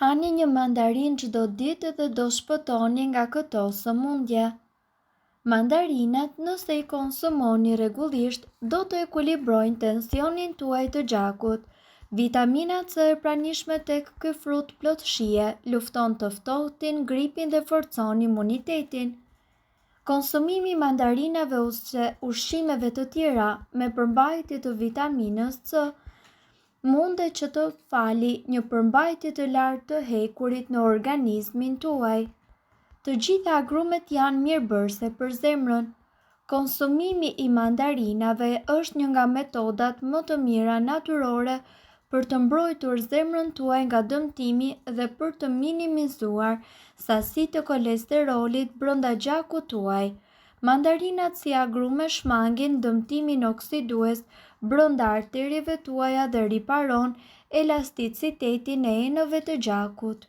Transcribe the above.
Hani një mandarin çdo ditë dhe do shpëtoni nga këto sëmundje. Mandarinat, nëse i konsumoni rregullisht, do të ekuilibrojnë tensionin tuaj të gjakut. Vitamina C e pranishme tek ky frut plot shije lufton të ftohtin, gripin dhe forcon imunitetin. Konsumimi i mandarinave ose ushqimeve të tjera me përmbajtje të vitaminës C mundet që të fali një përmbajtje të lartë të hekurit në organizmin tuaj. Të gjitha agrumet janë mirëbërëse për zemrën. Konsumimi i mandarinave është një nga metodat më të mira natyrore për të mbrojtur zemrën tuaj nga dëmtimi dhe për të minimizuar sasitë të kolesterolit brenda gjakut tuaj. Mandarinat si agrume shmangin dëmtimin oksidues brenda arterieve tuaja dhe riparon elasticitetin e enëve të gjakut.